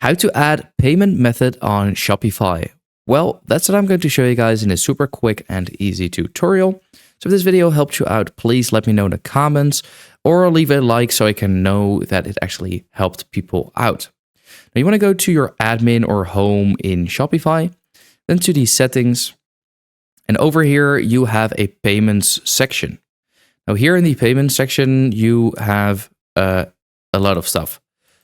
How to add payment method on Shopify. Well, that's what I'm going to show you guys in a super quick and easy tutorial. So if this video helped you out, please let me know in the comments or leave a like so I can know that it actually helped people out. Now you want to go to your admin or home in Shopify, then to the settings, and over here you have a payments section. Now here in the payments section, you have a lot of stuff.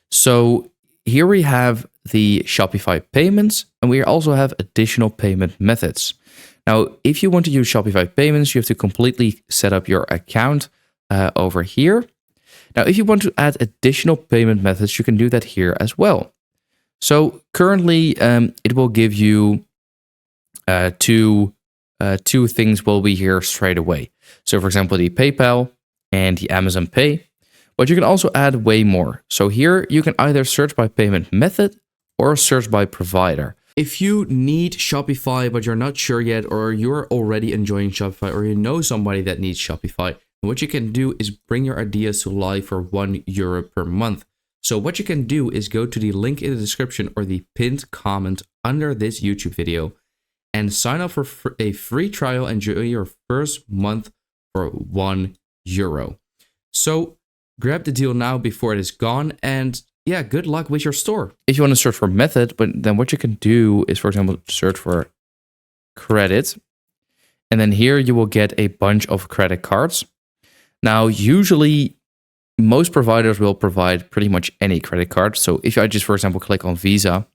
So here we have the Shopify payments, and we also have additional payment methods. Now, if you want to use Shopify payments, you have to completely set up your account over here. Now, if you want to add additional payment methods, you can do that here as well. So currently, it will give you two things will be here straight away. So for example, the PayPal and the Amazon Pay. But you can also add way more. So here you can either search by payment method or search by provider. If you need Shopify, but you're not sure yet, or you're already enjoying Shopify, or you know somebody that needs Shopify, what you can do is bring your ideas to life for €1 per month. So what you can do is go to the link in the description or the pinned comment under this YouTube video and sign up for a free trial and enjoy your first month for €1. So grab the deal now before it is gone, and yeah, good luck with your store. If you want to search for method, but then what you can do is, for example, search for credit, and then here you will get a bunch of credit cards. Now, usually most providers will provide pretty much any credit card. So if I just, for example, click on Visa,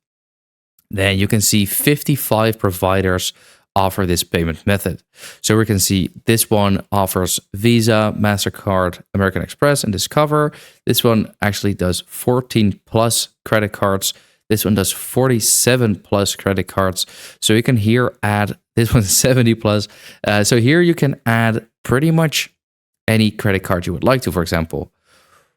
then you can see 55 providers offer this payment method. So we can see this one offers Visa, MasterCard, American Express, and Discover. This one actually does 14 plus credit cards. This one does 47 plus credit cards. So you can here add, this one's 70 plus. So here you can add pretty much any credit card you would like to, for example.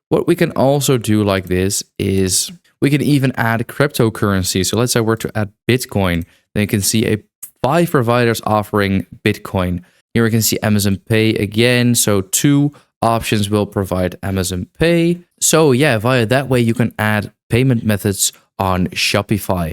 What we can also do like this is we can even add cryptocurrency. So let's say we're to add Bitcoin, then you can see 5 providers offering Bitcoin. Here we can see Amazon Pay again. So 2 options will provide Amazon Pay. So yeah, via that way you can add payment methods on Shopify.